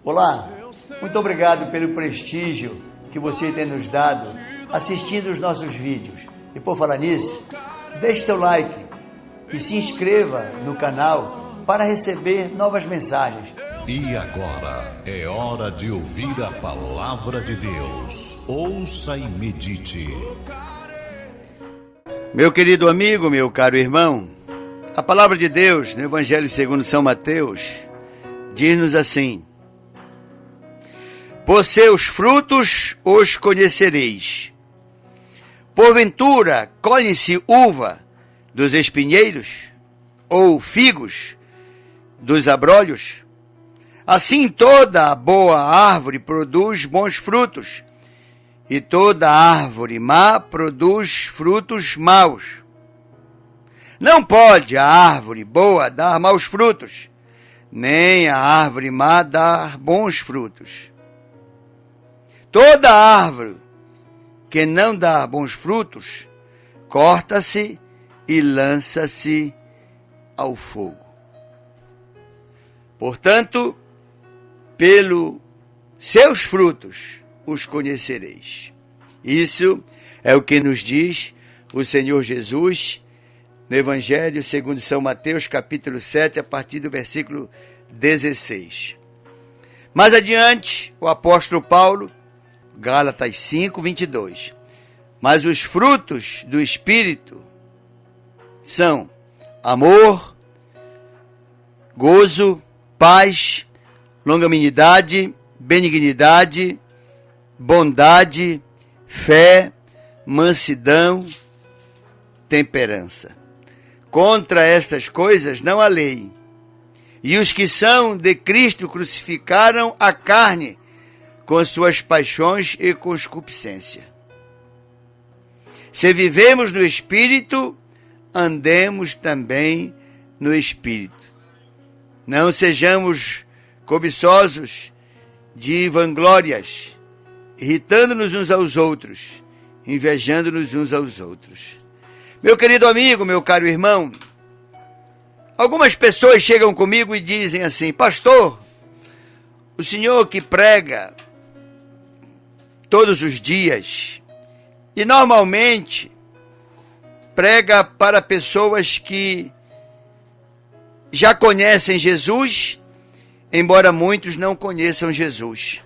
Olá, muito obrigado pelo prestígio que você tem nos dado assistindo os nossos vídeos. E por falar nisso, deixe seu like e se inscreva no canal para receber novas mensagens. E agora é hora de ouvir a palavra de Deus. Ouça e medite. Meu querido amigo, meu caro irmão, a palavra de Deus no Evangelho segundo São Mateus diz-nos assim: por seus frutos os conhecereis. Porventura colhe-se uva dos espinheiros, ou figos dos abrolhos? Assim toda a boa árvore produz bons frutos, e toda árvore má produz frutos maus. Não pode a árvore boa dar maus frutos, nem a árvore má dar bons frutos. Toda árvore que não dá bons frutos, corta-se e lança-se ao fogo. Portanto, pelos seus frutos os conhecereis. Isso é o que nos diz o Senhor Jesus no Evangelho segundo São Mateus, capítulo 7, a partir do versículo 16. Mais adiante, o apóstolo Paulo, Gálatas 5, 22. Mas os frutos do Espírito são amor, gozo, paz, longanimidade, benignidade, bondade, fé, mansidão, temperança. Contra estas coisas não há lei. E os que são de Cristo crucificaram a carne com suas paixões e concupiscência. Se vivemos no Espírito, andemos também no Espírito. Não sejamos cobiçosos de vanglórias, irritando-nos uns aos outros, invejando-nos uns aos outros. Meu querido amigo, meu caro irmão, algumas pessoas chegam comigo e dizem assim: pastor, o senhor que prega todos os dias e normalmente prega para pessoas que já conhecem Jesus, embora muitos não conheçam Jesus.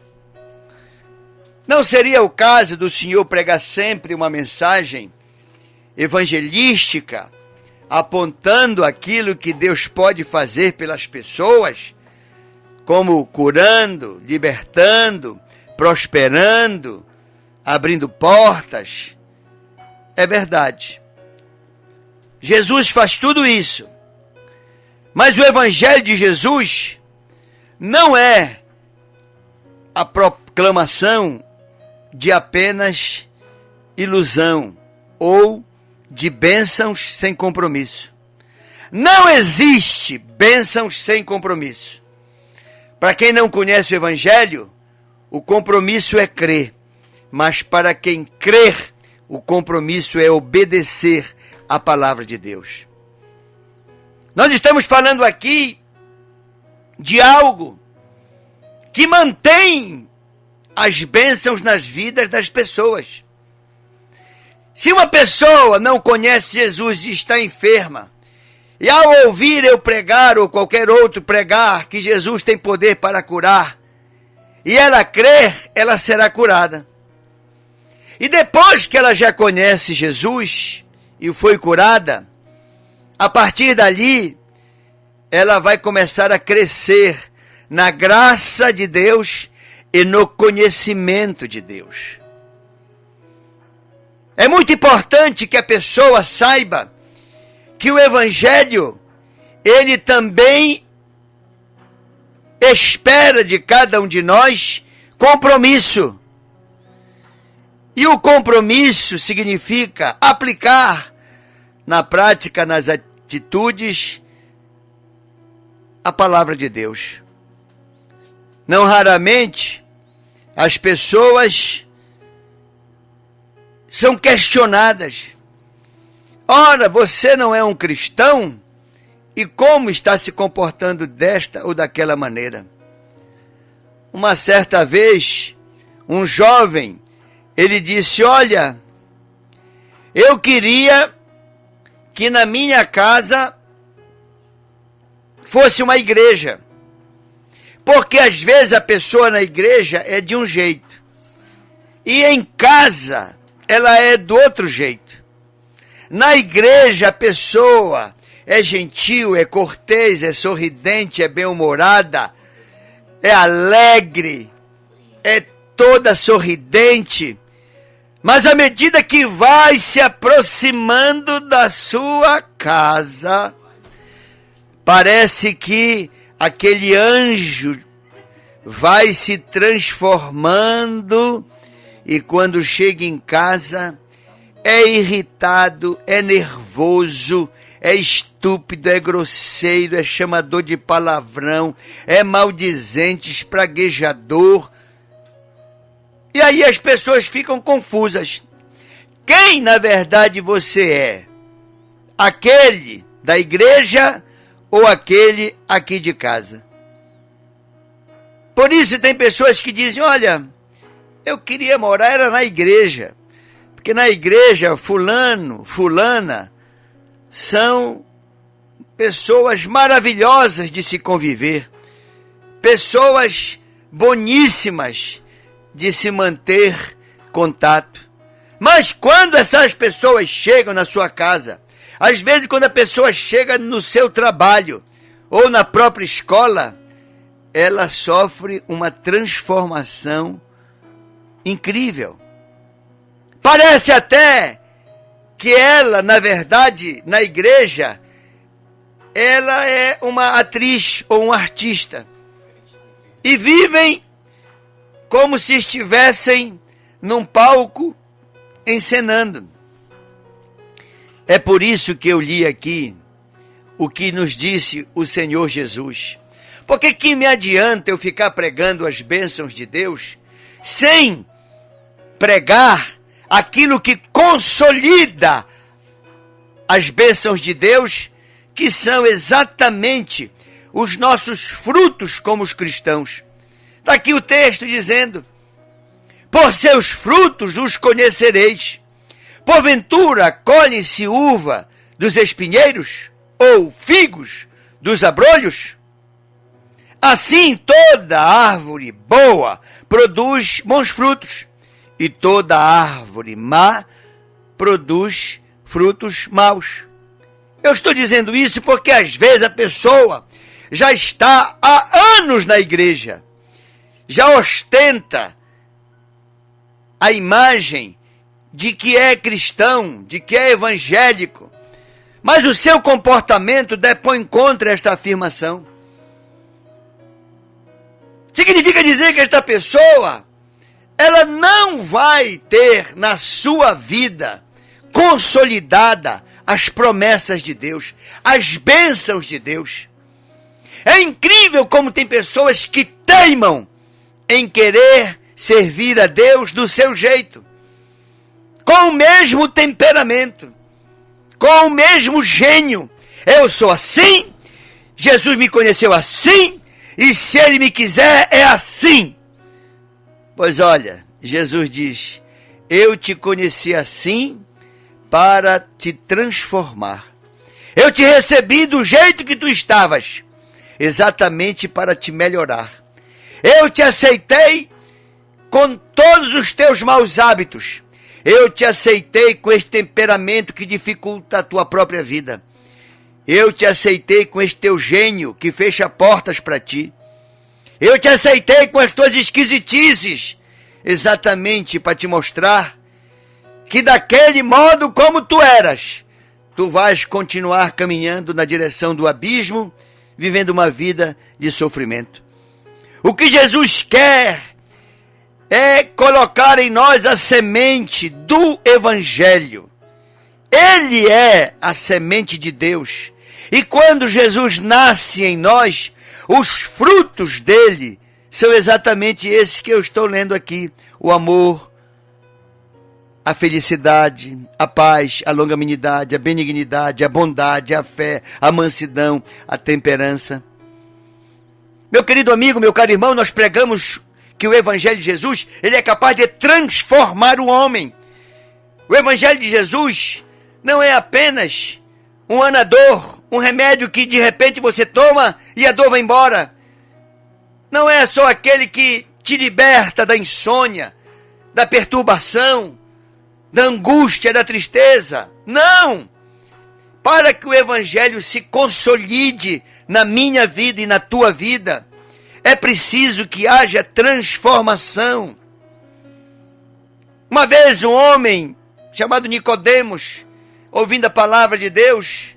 Não seria o caso do senhor pregar sempre uma mensagem evangelística, apontando aquilo que Deus pode fazer pelas pessoas, como curando, libertando, prosperando, abrindo portas? É verdade. Jesus faz tudo isso. Mas o Evangelho de Jesus não é a proclamação de apenas ilusão ou de bênçãos sem compromisso. Não existe bênçãos sem compromisso. Para quem não conhece o Evangelho, o compromisso é crer. Mas para quem crer, o compromisso é obedecer à palavra de Deus. Nós estamos falando aqui de algo que mantém as bênçãos nas vidas das pessoas. Se uma pessoa não conhece Jesus e está enferma, e ao ouvir eu pregar ou qualquer outro pregar que Jesus tem poder para curar, e ela crer, ela será curada. E depois que ela já conhece Jesus e foi curada, a partir dali, ela vai começar a crescer na graça de Deus e no conhecimento de Deus. É muito importante que a pessoa saiba que o Evangelho, ele também espera de cada um de nós compromisso. E o compromisso significa aplicar na prática, nas atitudes, a palavra de Deus. Não raramente, as pessoas são questionadas. Ora, você não é um cristão? E como está se comportando desta ou daquela maneira? uma certa vez, um jovem, ele disse: olha, eu queria que na minha casa fosse uma igreja. Porque às vezes a pessoa na igreja é de um jeito. E em casa ela é do outro jeito. Na igreja a pessoa é gentil, é cortês, é sorridente, é bem-humorada, é alegre, é toda sorridente. Mas à medida que vai se aproximando da sua casa, parece que aquele anjo vai se transformando e quando chega em casa é irritado, é nervoso, é estúpido, é grosseiro, é chamador de palavrão, é maldizente, espraguejador. E aí as pessoas ficam confusas. Quem na verdade você é? Aquele da igreja ou aquele aqui de casa? Por isso tem pessoas que dizem: olha, eu queria morar era na igreja, porque na igreja fulano, fulana são pessoas maravilhosas de se conviver, pessoas boníssimas de se manter contato. Mas quando essas pessoas chegam na sua casa, às vezes quando a pessoa chega no seu trabalho ou na própria escola, ela sofre uma transformação incrível. Parece até que ela, na verdade, na igreja, ela é uma atriz ou um artista. E vivem como se estivessem num palco encenando. É por isso que eu li aqui o que nos disse o Senhor Jesus. Porque que me adianta eu ficar pregando as bênçãos de Deus sem pregar aquilo que consolida as bênçãos de Deus, que são exatamente os nossos frutos como os cristãos. Está aqui o texto dizendo: por seus frutos os conhecereis. Porventura colhem-se uva dos espinheiros ou figos dos abrolhos? Assim toda árvore boa produz bons frutos, e toda árvore má produz frutos maus. Eu estou dizendo isso porque às vezes a pessoa já está há anos na igreja, já ostenta a imagem de que é cristão, de que é evangélico, mas o seu comportamento depõe contra esta afirmação. Significa dizer que esta pessoa, ela não vai ter na sua vida consolidada as promessas de Deus, as bênçãos de Deus. É incrível como tem pessoas que teimam em querer servir a Deus do seu jeito, com o mesmo temperamento, com o mesmo gênio. Eu sou assim, Jesus me conheceu assim, e se Ele me quiser é assim. Pois olha, Jesus diz: eu te conheci assim para te transformar. Eu te recebi do jeito que tu estavas, exatamente para te melhorar. Eu te aceitei com todos os teus maus hábitos. Eu te aceitei com esse temperamento que dificulta a tua própria vida. Eu te aceitei com esse teu gênio que fecha portas para ti. Eu te aceitei com as tuas esquisitices, exatamente para te mostrar que daquele modo como tu eras, tu vais continuar caminhando na direção do abismo, vivendo uma vida de sofrimento. O que Jesus quer é colocar em nós a semente do Evangelho. Ele é a semente de Deus. E quando Jesus nasce em nós, os frutos dele são exatamente esses que eu estou lendo aqui: o amor, a felicidade, a paz, a longanimidade, a benignidade, a bondade, a fé, a mansidão, a temperança. Meu querido amigo, meu caro irmão, nós pregamos que o Evangelho de Jesus, ele é capaz de transformar o homem. O Evangelho de Jesus não é apenas um anador, um remédio que de repente você toma e a dor vai embora. Não é só aquele que te liberta da insônia, da perturbação, da angústia, da tristeza. Não! Para que o Evangelho se consolide na minha vida e na tua vida, é preciso que haja transformação. Uma vez um homem chamado Nicodemos, ouvindo a palavra de Deus,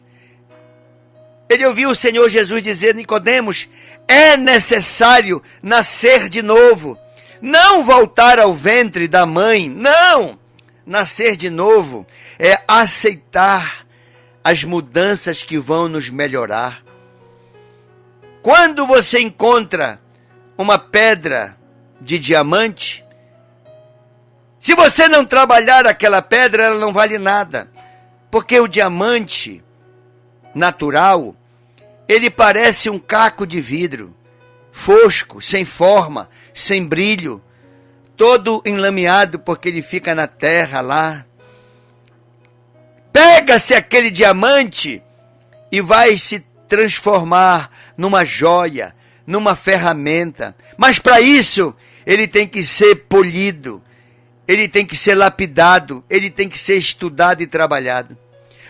ele ouviu o Senhor Jesus dizer: Nicodemos, é necessário nascer de novo, não voltar ao ventre da mãe, não! Nascer de novo é aceitar as mudanças que vão nos melhorar. Quando você encontra uma pedra de diamante, se você não trabalhar aquela pedra, ela não vale nada. Porque o diamante natural, ele parece um caco de vidro, fosco, sem forma, sem brilho, todo enlameado porque ele fica na terra lá. Pega-se aquele diamante e vai se transformar numa joia, numa ferramenta. Mas para isso, ele tem que ser polido, ele tem que ser lapidado, ele tem que ser estudado e trabalhado.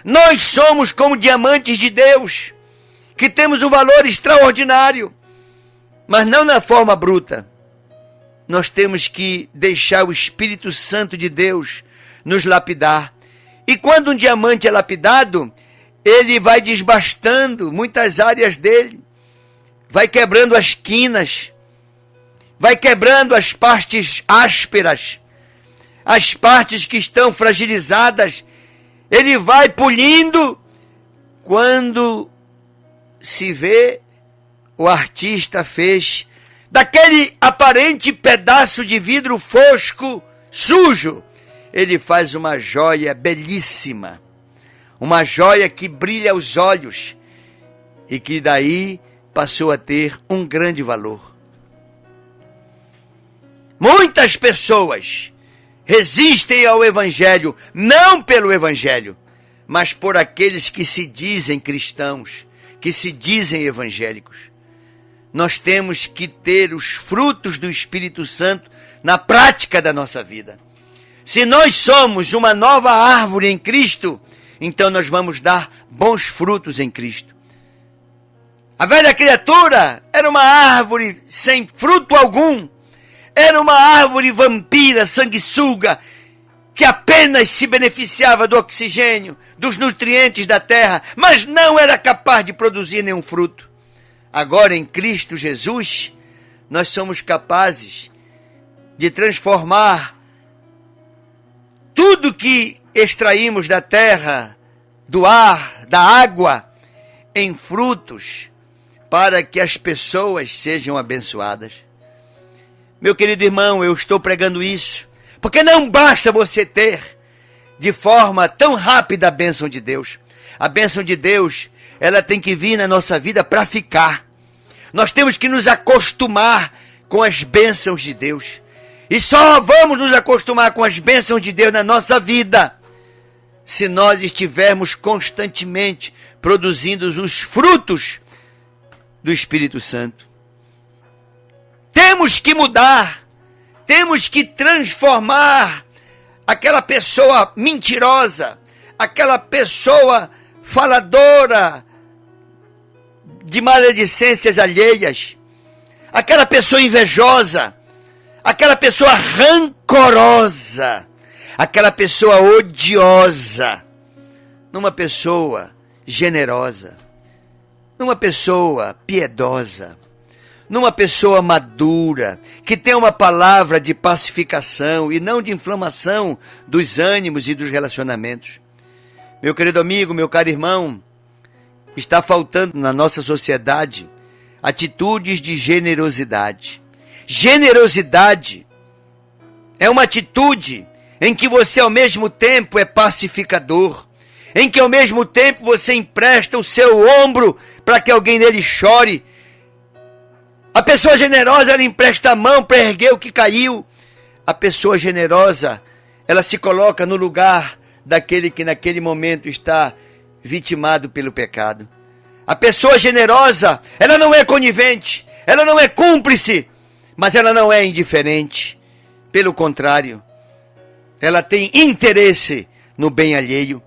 Nós somos como diamantes de Deus, que temos um valor extraordinário, mas não na forma bruta. Nós temos que deixar o Espírito Santo de Deus nos lapidar. E quando um diamante é lapidado, ele vai desbastando muitas áreas dele, vai quebrando as quinas, vai quebrando as partes ásperas, as partes que estão fragilizadas, ele vai polindo. Quando se vê, o artista fez daquele aparente pedaço de vidro fosco, sujo, ele faz uma joia belíssima, uma joia que brilha aos olhos e que daí passou a ter um grande valor. Muitas pessoas resistem ao Evangelho, não pelo Evangelho, mas por aqueles que se dizem cristãos, que se dizem evangélicos. Nós temos que ter os frutos do Espírito Santo na prática da nossa vida. Se nós somos uma nova árvore em Cristo, então nós vamos dar bons frutos em Cristo. A velha criatura era uma árvore sem fruto algum, era uma árvore vampira, sanguessuga, que apenas se beneficiava do oxigênio, dos nutrientes da terra, mas não era capaz de produzir nenhum fruto. Agora, em Cristo Jesus, nós somos capazes de transformar tudo que extraímos da terra, do ar, da água, em frutos, para que as pessoas sejam abençoadas. Meu querido irmão, eu estou pregando isso, porque não basta você ter de forma tão rápida a bênção de Deus. A bênção de Deus, ela tem que vir na nossa vida para ficar. Nós temos que nos acostumar com as bênçãos de Deus. E só vamos nos acostumar com as bênçãos de Deus na nossa vida se nós estivermos constantemente produzindo os frutos do Espírito Santo. Temos que mudar, temos que transformar aquela pessoa mentirosa, aquela pessoa faladora de maledicências alheias, aquela pessoa invejosa, aquela pessoa rancorosa, aquela pessoa odiosa, numa pessoa generosa, numa pessoa piedosa, numa pessoa madura, que tem uma palavra de pacificação e não de inflamação dos ânimos e dos relacionamentos. Meu querido amigo, meu caro irmão, está faltando na nossa sociedade atitudes de generosidade. Generosidade é uma atitude em que você ao mesmo tempo é pacificador, em que ao mesmo tempo você empresta o seu ombro para que alguém nele chore. A pessoa generosa, ela empresta a mão para erguer o que caiu. A pessoa generosa, ela se coloca no lugar daquele que naquele momento está vitimado pelo pecado. A pessoa generosa, ela não é conivente, ela não é cúmplice, mas ela não é indiferente. Pelo contrário, ela tem interesse no bem alheio.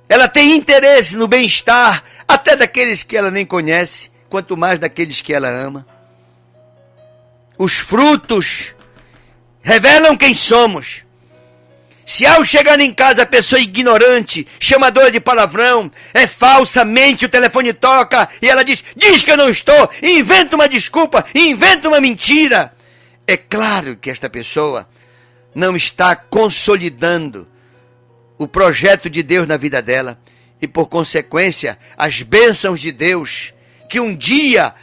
Ela tem interesse no bem-estar, até daqueles que ela nem conhece, quanto mais daqueles que ela ama. Os frutos revelam quem somos. Se ao chegar em casa a pessoa é ignorante, chamadora de palavrão, é falsa, mente, o telefone toca e ela diz que eu não estou, inventa uma desculpa, inventa uma mentira. É claro que esta pessoa não está consolidando o projeto de Deus na vida dela e, por consequência, as bênçãos de Deus que um dia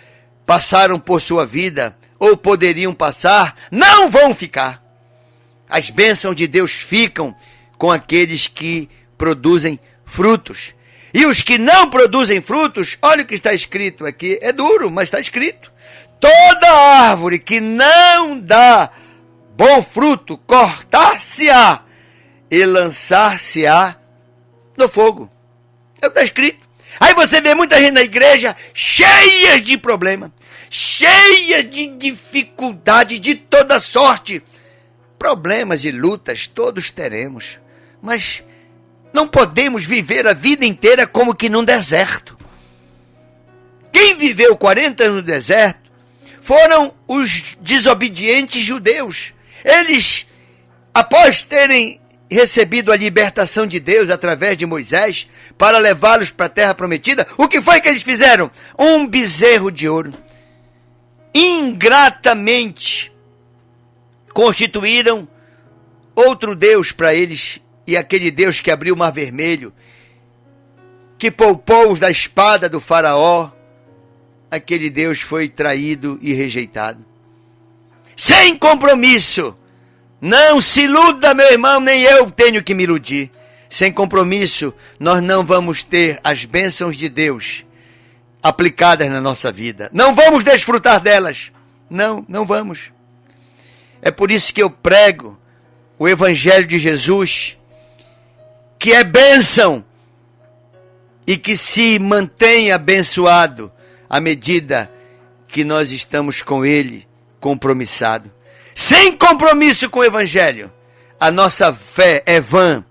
passaram por sua vida ou poderiam passar, não vão ficar. As bênçãos de Deus ficam com aqueles que produzem frutos. E os que não produzem frutos, olha o que está escrito aqui, é duro, mas está escrito. Toda árvore que não dá bom fruto, cortar-se-á e lançar-se-á no fogo. É o que está escrito. Aí você vê muita gente na igreja cheia de problema, cheia de dificuldade de toda sorte. Problemas e lutas todos teremos, mas não podemos viver a vida inteira como que num deserto. Quem viveu 40 anos no deserto foram os desobedientes judeus. Eles, após terem recebido a libertação de Deus através de Moisés para levá-los para a terra prometida, o que foi que eles fizeram? Um bezerro de ouro. Ingratamente constituíram outro Deus para eles, e aquele Deus que abriu o mar vermelho, que poupou-os da espada do faraó, aquele Deus foi traído e rejeitado. Sem compromisso, não se iluda, meu irmão, nem eu tenho que me iludir. Sem compromisso, nós não vamos ter as bênçãos de Deus aplicadas na nossa vida. Não vamos desfrutar delas. Não vamos. É por isso que eu prego o Evangelho de Jesus, que é bênção e que se mantém abençoado à medida que nós estamos com Ele compromissado. Sem compromisso com o Evangelho, a nossa fé é vã,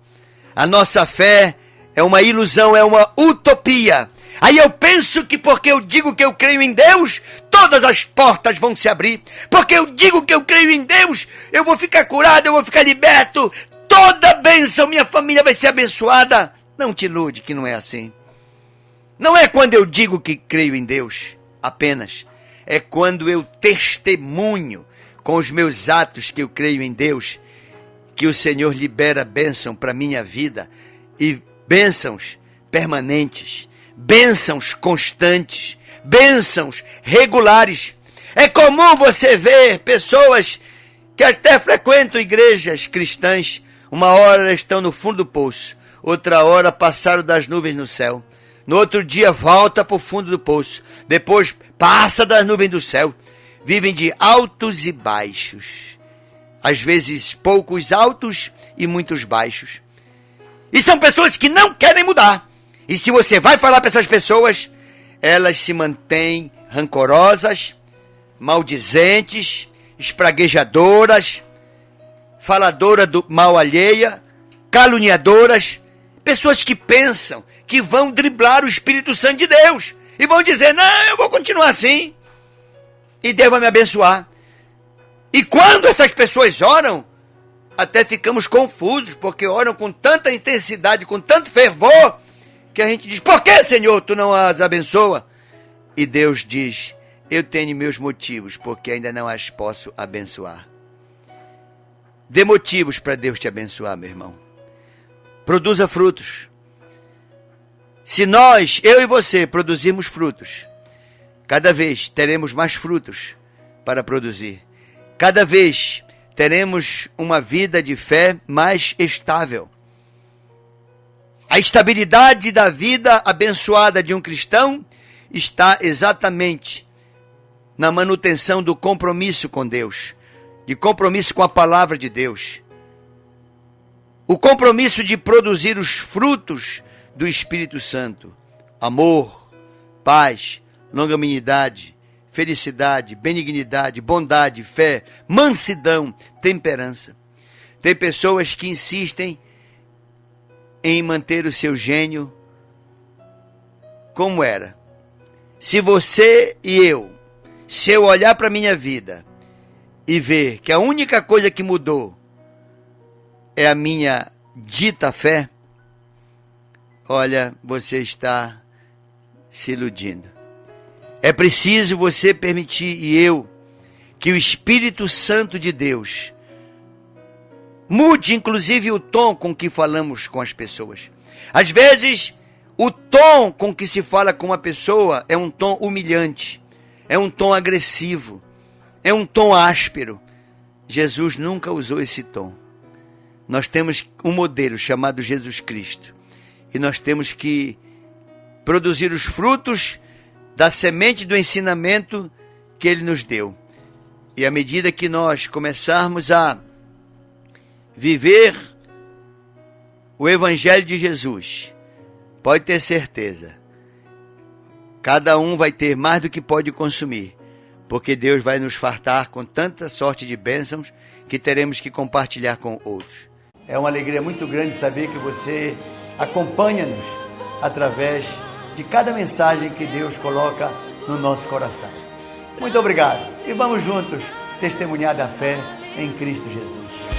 a nossa fé é uma ilusão, é uma utopia. Aí eu penso que porque eu digo que eu creio em Deus, todas as portas vão se abrir. Porque eu digo que eu creio em Deus, eu vou ficar curado, eu vou ficar liberto. Toda bênção, minha família vai ser abençoada. Não te ilude que não é assim. Não é quando eu digo que creio em Deus apenas. É quando eu testemunho com os meus atos que eu creio em Deus, que o Senhor libera bênção para a minha vida. E bênçãos permanentes. Bênçãos constantes, bênçãos regulares. É comum você ver pessoas que até frequentam igrejas cristãs, uma hora estão no fundo do poço, outra hora passaram das nuvens no céu, no outro dia volta para o fundo do poço, depois passa das nuvens do céu. Vivem de altos e baixos, às vezes poucos altos e muitos baixos. E são pessoas que não querem mudar. E se você vai falar para essas pessoas, elas se mantêm rancorosas, maldizentes, espraguejadoras, faladoras do mal alheia, caluniadoras, pessoas que pensam que vão driblar o Espírito Santo de Deus e vão dizer, não, eu vou continuar assim e Deus vai me abençoar. E quando essas pessoas oram, até ficamos confusos, porque oram com tanta intensidade, com tanto fervor, que a gente diz, por que, Senhor, tu não as abençoa? E Deus diz, eu tenho meus motivos, porque ainda não as posso abençoar. Dê motivos para Deus te abençoar, meu irmão. Produza frutos. Se nós, eu e você, produzirmos frutos, cada vez teremos mais frutos para produzir. Cada vez teremos uma vida de fé mais estável. A estabilidade da vida abençoada de um cristão está exatamente na manutenção do compromisso com Deus, de compromisso com a palavra de Deus. O compromisso de produzir os frutos do Espírito Santo: amor, paz, longanimidade, felicidade, benignidade, bondade, fé, mansidão, temperança. Tem pessoas que insistem em manter o seu gênio como era. Se você e eu, se eu olhar para a minha vida e ver que a única coisa que mudou é a minha dita fé, olha, você está se iludindo. É preciso você permitir, e eu, que o Espírito Santo de Deus mude inclusive o tom com que falamos com as pessoas. Às vezes, o tom com que se fala com uma pessoa é um tom humilhante, é um tom agressivo, é um tom áspero. Jesus nunca usou esse tom. Nós temos um modelo chamado Jesus Cristo, e nós temos que produzir os frutos da semente do ensinamento que Ele nos deu. E à medida que nós começarmos a viver o Evangelho de Jesus, pode ter certeza, cada um vai ter mais do que pode consumir, porque Deus vai nos fartar com tanta sorte de bênçãos que teremos que compartilhar com outros. É uma alegria muito grande saber que você acompanha-nos através de cada mensagem que Deus coloca no nosso coração. Muito obrigado e vamos juntos testemunhar da fé em Cristo Jesus.